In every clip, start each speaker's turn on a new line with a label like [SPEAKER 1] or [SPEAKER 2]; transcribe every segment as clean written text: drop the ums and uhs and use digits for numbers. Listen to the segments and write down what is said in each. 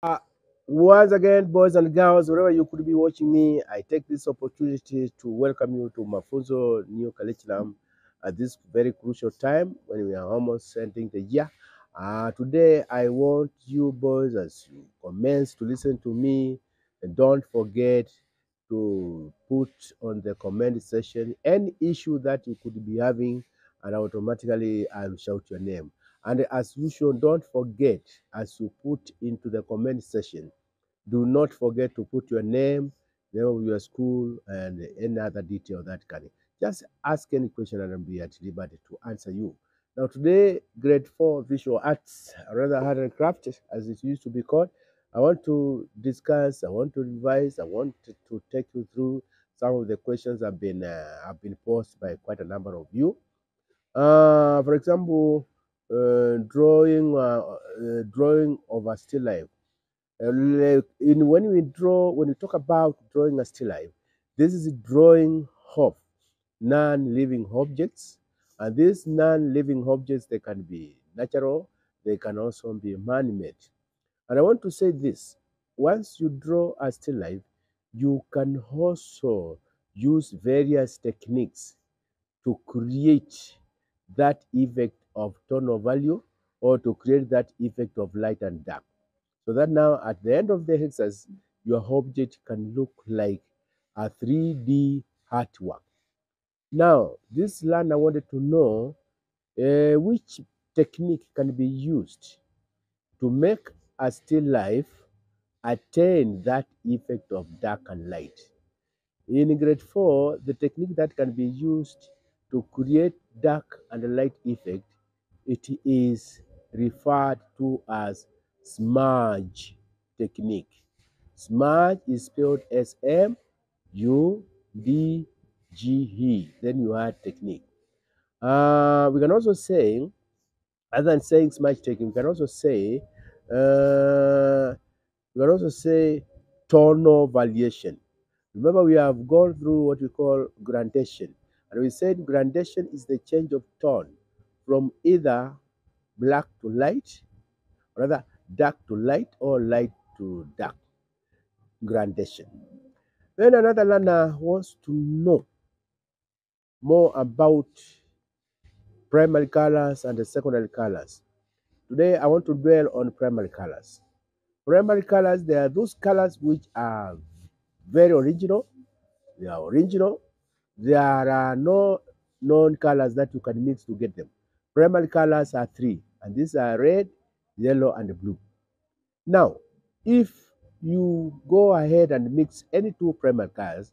[SPEAKER 1] Uh, Once again, boys and girls, wherever you could be watching me, I take this opportunity to welcome you to Mafunzo new curriculum at this very crucial time when we are almost ending the year. Today, I want you boys, as you commence to listen to me, and don't forget to put on the comment section any issue that you could be having, and automatically I'll shout your name. And as usual, don't forget, as you put into the comment section, do not forget to put your name, name of your school, and any other detail that can. Just ask any question and I'll be at liberty to answer you. Now, today, grade 4 visual arts, or rather art and craft, as it used to be called, I want to discuss, I want to revise, I want to take you through some of the questions have been posed by quite a number of you. For example, drawing of a still life. When we talk about drawing a still life, this is drawing of non-living objects, and these non-living objects, they can be natural, they can also be man-made. And I want to say this: once you draw a still life, you can also use various techniques to create that effect of tonal value, or to create that effect of light and dark. So that now at the end of the exercise, your object can look like a 3D artwork. Now, this learner wanted to know which technique can be used to make a still life attain that effect of dark and light. In grade 4, the technique that can be used to create dark and light effect, it is referred to as smudge technique. Smudge is spelled S-M-U-D-G-E. Then you add technique. We can also say, other than saying smudge technique, uh, we can also say tonal variation. Remember, we have gone through what we call gradation, and we said gradation is the change of tone from either black to light, or rather dark to light, or light to dark. Gradation. Then another learner wants to know more about primary colors and the secondary colors. Today, I want to dwell on primary colors. Primary colors, they are those colors which are very original. They are original. There are no known colors that you can mix to get them. Primary colors are three, and these are red, yellow, and blue. Now, if you go ahead and mix any two primary colors,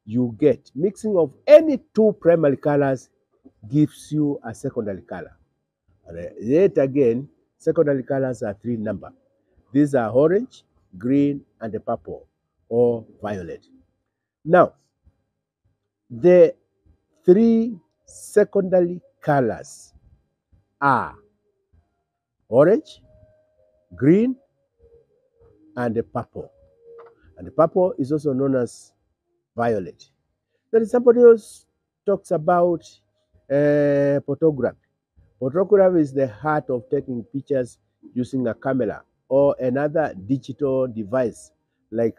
[SPEAKER 1] you get mixing of any two primary colors gives you a secondary color. And yet again, secondary colors are three number. These are orange, green, and purple, or violet. Now, the three secondary colors are orange, green, and purple. And the purple is also known as violet. Then somebody else talks about photography. Photography is the art of taking pictures using a camera or another digital device like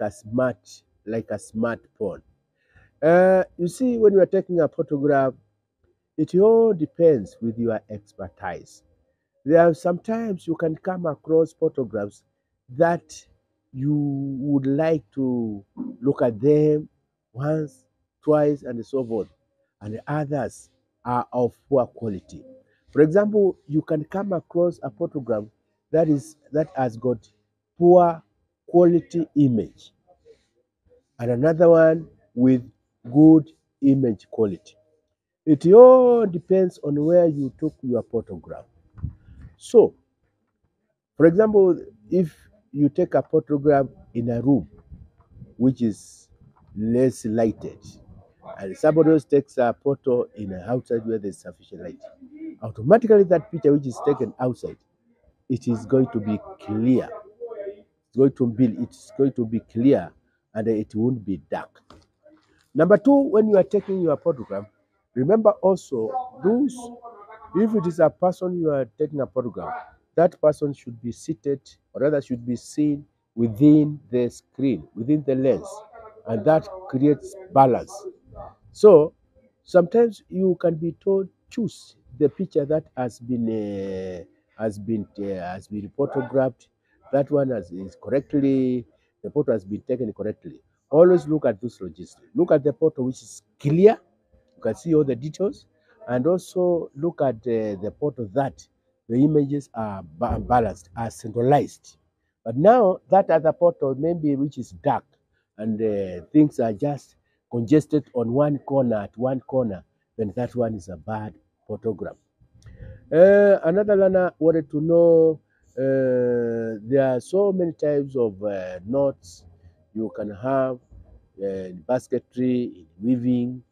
[SPEAKER 1] like a smartphone. You see, when you are taking a photograph, it all depends with your expertise. There are sometimes you can come across photographs that you would like to look at them once, twice, and so forth, and others are of poor quality. For example, you can come across a photograph that has got poor quality image, and another one with good image quality. It all depends on where you took your photograph. So, for example, if you take a photograph in a room which is less lighted, and somebody else takes a photo in an outside where there's sufficient light, automatically that picture which is taken outside, it is going to be clear. It's going to be clear, and it won't be dark. Number two, when you are taking your photograph, remember also those, if it is a person you are taking a photograph, that person should be seated, or rather should be seen within the screen, within the lens, and that creates balance. So sometimes you can be told choose the picture that has been photographed. That one is correctly, the photo has been taken correctly. Always look at this register. Look at the photo which is clear. You can see all the details, and also look at the photo that the images are balanced, are centralized. But now that other photo maybe which is dark and things are just congested on one corner at one corner, then that one is a bad photograph. Another learner wanted to know there are so many types of knots you can have in basketry, in weaving,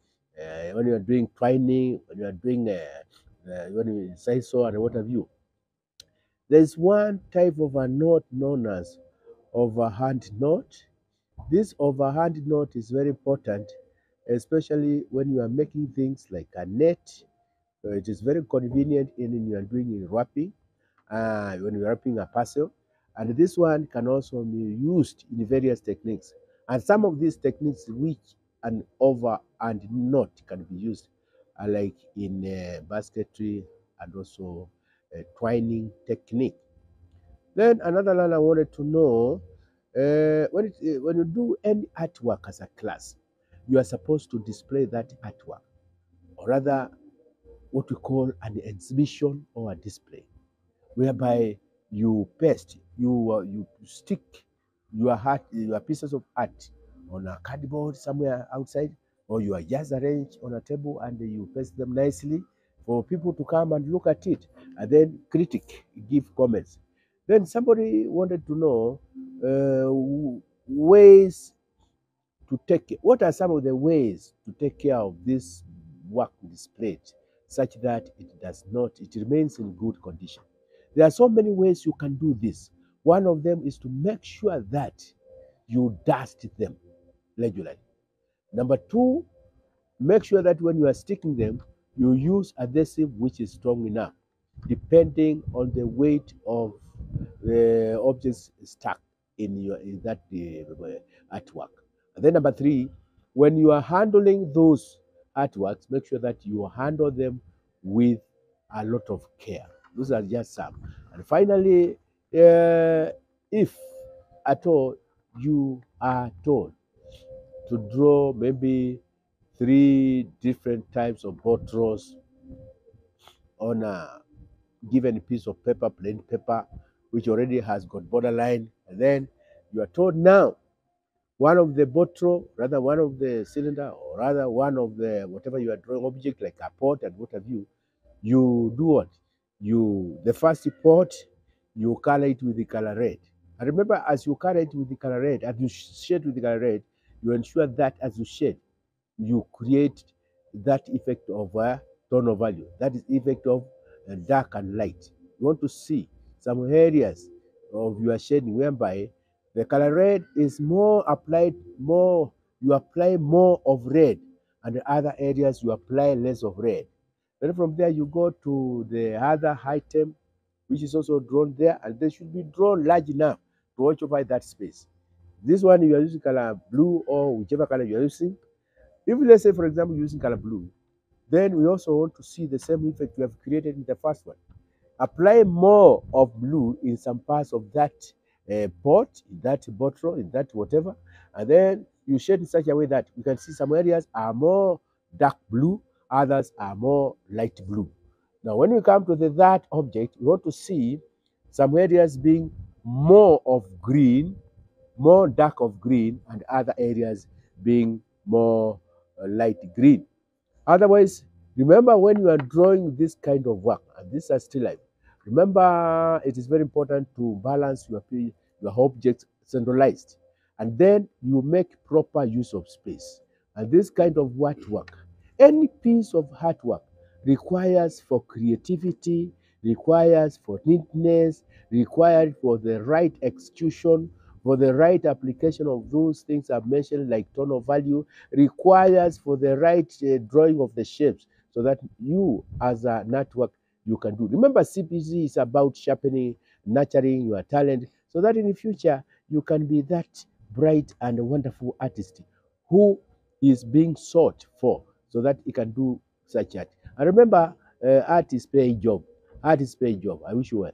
[SPEAKER 1] when you are doing twining, when you are doing when you sisal and what have you. There's one type of a knot known as overhand knot. This overhand knot is very important, especially when you are making things like a net. It is very convenient when you are doing in wrapping, when you're wrapping a parcel. And this one can also be used in various techniques. And some of these techniques which an over and knot can be used are like in basketry and also twining technique. Then another learner wanted to know when you do any artwork as a class, you are supposed to display that artwork, or rather, what we call an exhibition or a display, whereby you paste, you stick your pieces of art on a cardboard somewhere outside, or you are just arranged on a table and you paste them nicely for people to come and look at it, and then give comments. Then somebody wanted to know ways to take. What are some of the ways to take care of this work displayed, such that it remains in good condition? There are so many ways you can do this. One of them is to make sure that you dust them regularly. Number two, make sure that when you are sticking them, you use adhesive which is strong enough, depending on the weight of the objects stuck in that artwork. And then number three, when you are handling those artworks, make sure that you handle them with a lot of care. Those are just some. And finally, if at all you are told to draw maybe 3 different types of bottles on a given piece of paper, plain paper, which already has got borderline, and then you are told now one of the bottle, rather one of the cylinder, or rather one of the whatever you are drawing object like a pot and what have you, you do what? The first pot, you color it with the color red. And remember, as you color it with the color red, as you shade with the color red, you ensure that as you shade, you create that effect of tone of value. That is effect of dark and light. You want to see some areas of your shading whereby the color red is more applied, more you apply more of red, and the other areas you apply less of red. Then from there you go to the other item, which is also drawn there, and they should be drawn large enough to occupy that space. This one you are using color blue or whichever color you are using. If let's say, for example, using color blue, then we also want to see the same effect we have created in the first one. Apply more of blue in some parts of that pot, in that bottle, in that whatever, and then you shade in such a way that you can see some areas are more dark blue, others are more light blue. Now, when we come to that object, we want to see some areas being more of green, more dark of green, and other areas being more light green. Otherwise, remember when you are drawing this kind of work, and these are still life, remember it is very important to balance your objects centralized, and then you make proper use of space. And this kind of artwork, any piece of artwork requires for creativity, requires for neatness, required for the right execution, for the right application of those things I've mentioned, like tone of value, requires for the right drawing of the shapes, so that you, as a network, you can do. Remember, CPC is about sharpening, nurturing your talent, so that in the future you can be that bright and wonderful artist who is being sought for so that he can do such art. And remember, art is pay job. Art is pay job. I wish you well.